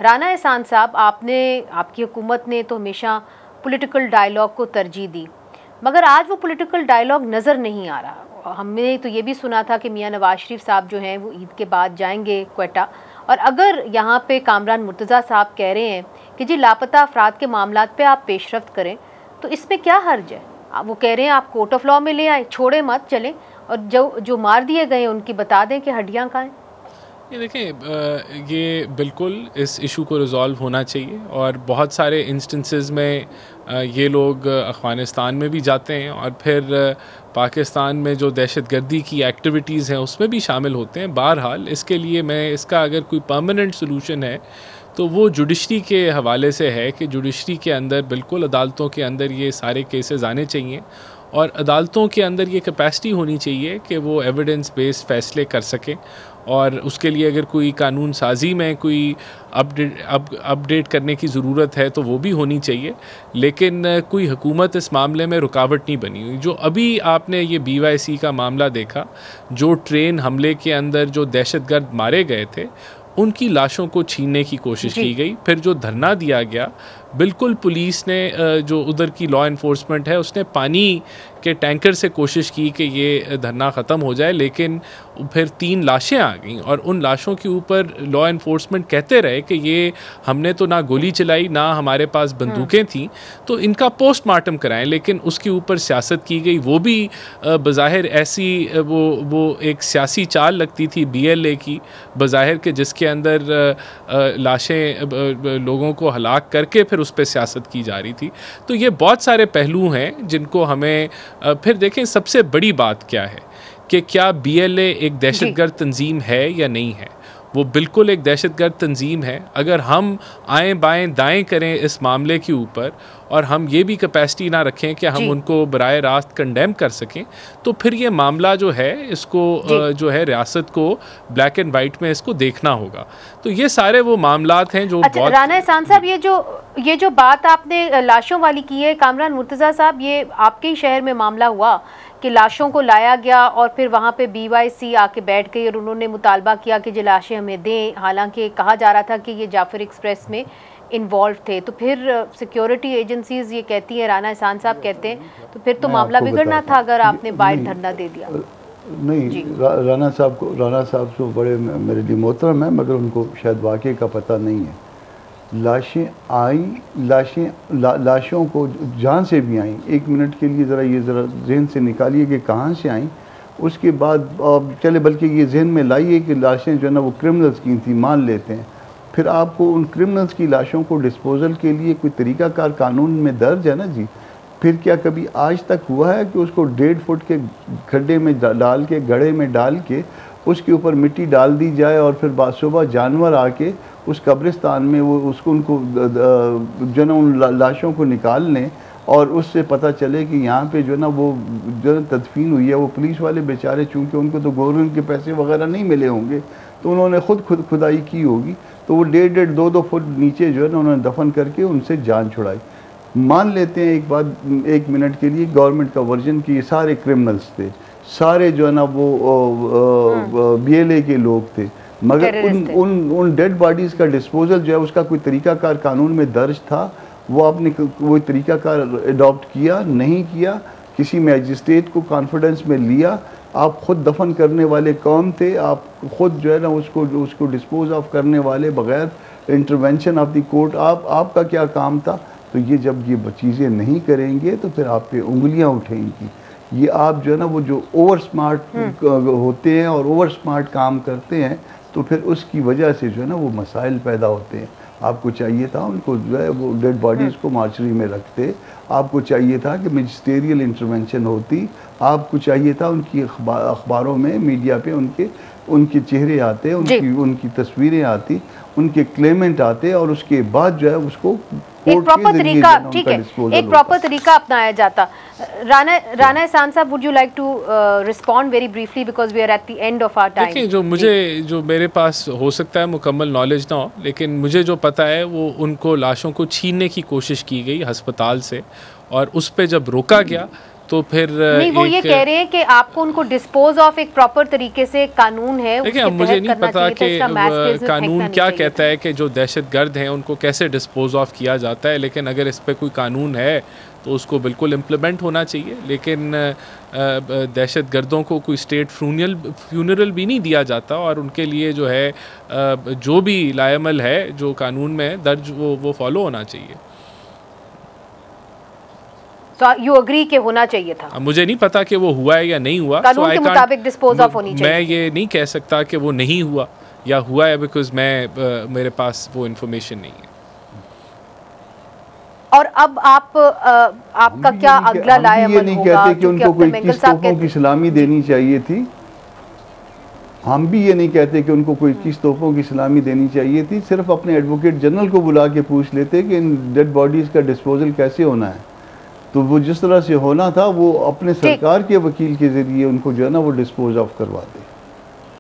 राना एहसान साहब, आपकी हुकूमत ने तो हमेशा पॉलिटिकल डायलॉग को तरजीह दी, मगर आज वो पॉलिटिकल डायलॉग नज़र नहीं आ रहा। हमने तो ये भी सुना था कि मियां नवाज शरीफ साहब जो हैं वो ईद के बाद जाएंगे क्वेटा, और अगर यहाँ पे कामरान मुर्तज़ा साहब कह रहे हैं कि जी लापता अफराद के मामलात पे आप पेशरफ्त करें, तो इसमें क्या हर्ज है? वो कह रहे हैं आप कोर्ट ऑफ लॉ में ले आए, छोड़े मत, चलें, और जो मार दिए गए उनकी बता दें कि हड्डियाँ कहाँ हैं। ये देखें, ये बिल्कुल इस इशू को रिज़ॉल्व होना चाहिए, और बहुत सारे इंस्टेंसेस में ये लोग अफ़गानिस्तान में भी जाते हैं और फिर पाकिस्तान में जो दहशतगर्दी की एक्टिविटीज़ हैं उसमें भी शामिल होते हैं। बहरहाल इसके लिए इसका अगर कोई परमानेंट सोल्यूशन है तो वो जुडिशरी के हवाले से है कि जुडिशरी के अंदर बिल्कुल अदालतों के अंदर ये सारे केसेस आने चाहिए, और अदालतों के अंदर ये कैपेसिटी होनी चाहिए कि वो एविडेंस बेस्ड फ़ैसले कर सकें। और उसके लिए अगर कोई कानून साजी में कोई अपडेट करने की ज़रूरत है तो वो भी होनी चाहिए, लेकिन कोई हुकूमत इस मामले में रुकावट नहीं बनी हुई। जो अभी आपने ये BYC का मामला देखा, जो ट्रेन हमले के अंदर जो दहशतगर्द मारे गए थे उनकी लाशों को छीनने की कोशिश की गई, फिर जो धरना दिया गया, बिल्कुल पुलिस ने जो उधर की लॉ इन्फोर्समेंट है उसने पानी के टैंकर से कोशिश की कि ये धरना ख़त्म हो जाए, लेकिन फिर 3 लाशें आ गईं और उन लाशों के ऊपर लॉ इन्फोर्समेंट कहते रहे कि ये हमने तो ना गोली चलाई, ना हमारे पास बंदूकें थीं, तो इनका पोस्टमार्टम कराएं, लेकिन उसके ऊपर सियासत की गई। वो भी बज़ाहिर ऐसी वो एक सियासी चाल लगती थी BLA की बज़ाहिर के, जिसके अंदर लाशें लोगों को हलाक करके फिर उस पर सियासत की जा रही थी। तो ये बहुत सारे पहलू हैं जिनको हमें फिर देखें। सबसे बड़ी बात क्या है कि क्या BLA एक दहशतगर्द तंजीम है या नहीं है? वो बिल्कुल एक दहशतगर्द तंजीम है। अगर हम आएँ बाएँ दाएँ करें इस मामले के ऊपर और हम ये भी कैपेसिटी ना रखें कि हम उनको बराह रास्त कंडेम कर सकें, तो फिर ये मामला जो है इसको जो है रियासत को ब्लैक एंड वाइट में इसको देखना होगा। तो ये सारे वो मामलात हैं जो बहुत। राना एहसान साहब, ये जो बात आपने लाशों वाली की है, कामरान मुर्तज़ा साहब, ये आपके ही शहर में मामला हुआ कि लाशों को लाया गया और फिर वहाँ पे BYC आके बैठ गई और उन्होंने मुतालबा किया कि जो लाशें हमें दें, हालांकि कहा जा रहा था कि ये जाफर एक्सप्रेस में इन्वॉल्व थे। तो फिर सिक्योरिटी एजेंसीज ये कहती हैं, राना एहसान साहब कहते हैं, तो फिर तो मामला बिगड़ना था अगर आपने बाहर धरना दे दिया। नहीं, राना साहब तो बड़े मेरे लिए मोहतरम है, मगर उनको शायद वाक़े का पता नहीं है। लाशें आई, लाशों को जहाँ से भी आई, 1 मिनट के लिए ज़रा जहन से निकालिए कि कहाँ से आई। उसके बाद चले, बल्कि ये जहन में लाइए कि लाशें जो है ना वो क्रिमिनल्स की थी, मान लेते हैं। फिर आपको उन क्रिमिनल्स की लाशों को डिस्पोजल के लिए कोई तरीक़ाकार कानून में दर्ज है ना जी। फिर क्या कभी आज तक हुआ है कि उसको 1.5 फुट के खड्डे में डाल के, गड्ढे में डाल के उसके ऊपर मिट्टी डाल दी जाए और फिर बाद सुबह जानवर आके उस कब्रिस्तान में वो उनको जो ना उन लाशों को निकाल लें और उससे पता चले कि यहाँ पे जो ना वो जो तदफीन हुई है। वो पुलिस वाले बेचारे, चूँकि उनको तो गवर्नमेंट के पैसे वगैरह नहीं मिले होंगे, तो उन्होंने खुदाई की होगी, तो वो 1.5 2 फुट नीचे जो है ना उन्होंने दफन करके उनसे जान छुड़ाई। मान लेते हैं एक बात 1 मिनट के लिए, गवर्नमेंट का वर्जन कि ये सारे क्रिमिनल्स थे, सारे जो है ना वो BLA के लोग थे, मगर उन डेड बॉडीज़ का डिस्पोजल जो है उसका कोई तरीक़ाकार कानून में दर्ज था। वो आपने कोई तरीक़ाकार अडॉप्ट किया नहीं किया, किसी मैजिस्ट्रेट को कॉन्फिडेंस में लिया, आप ख़ुद दफन करने वाले कौन थे, आप ख़ुद जो है ना उसको डिस्पोज ऑफ करने वाले बग़ैर इंटरवेंशन ऑफ द कोर्ट आपका क्या काम था। तो ये जब ये चीज़ें नहीं करेंगे तो फिर आप पे उंगलियां उठेंगी। ये आप जो है ना वो जो ओवर स्मार्ट होते हैं और ओवर स्मार्ट काम करते हैं, तो फिर उसकी वजह से जो है ना वो मसाइल पैदा होते हैं। आपको चाहिए था उनको जो है वो डेड बॉडीज़ को मार्चरी में रखते, आपको चाहिए था कि मजिस्टेरियल इंटरवेंशन होती, आपको चाहिए था उनकी अखबारों में, मीडिया पे उनके चेहरे आते, उनकी तस्वीरें आती, उनके क्लेमेंट आते, और उसके बाद जो है उसको एक प्रॉपर तरीका, ठीक है, एक प्रॉपर तरीका अपनाया जाता। राना एहसान साहब, would you like to respond very briefly because we are at the end of our time. देखिए, जो मेरे पास हो सकता है मुकम्मल नॉलेज ना हो, लेकिन मुझे जो पता है वो उनको लाशों को छीनने की कोशिश की गई अस्पताल से, और उस पर जब रोका गया तो फिर नहीं, वो ये कह रहे हैं कि आपको उनको डिस्पोज ऑफ एक प्रॉपर तरीके से कानून है, देखिए मुझे नहीं पता कि कानून क्या कहता है कि जो दहशतगर्द हैं उनको कैसे डिस्पोज ऑफ किया जाता है, लेकिन अगर इस पर कोई कानून है तो उसको बिल्कुल इम्प्लीमेंट होना चाहिए। लेकिन दहशतगर्दों को कोई स्टेट फ्यूनरल भी नहीं दिया जाता, और उनके लिए जो है जो भी लायमल है जो कानून में दर्ज वो फॉलो होना चाहिए। यू अग्री के होना चाहिए था। मुझे नहीं पता कि वो हुआ है या नहीं हुआ, कानून के मुताबिक डिस्पोज ऑफ होनी चाहिए। मैं ये नहीं कह सकता कि वो नहीं हुआ या हुआ है, बिकॉज मेरे पास वो इन्फॉर्मेशन नहीं है। और अब आपका क्या अगला लायमल होगा? ये नहीं कहते कि उनको कोई 21 तोपों की सलामी देनी चाहिए थी। हम भी ये नहीं कहते कि उनको कोई 21 तोपों की सलामी देनी चाहिए थी। सिर्फ अपने एडवोकेट जनरल को बुला के पूछ लेते कि इन डेड बॉडीज़ का डिस्पोजल कैसे होना है, तो वो जिस तरह से होना था वो अपने सरकार के वकील के ज़रिए उनको जो है ना वो डिस्पोज ऑफ करवा दे।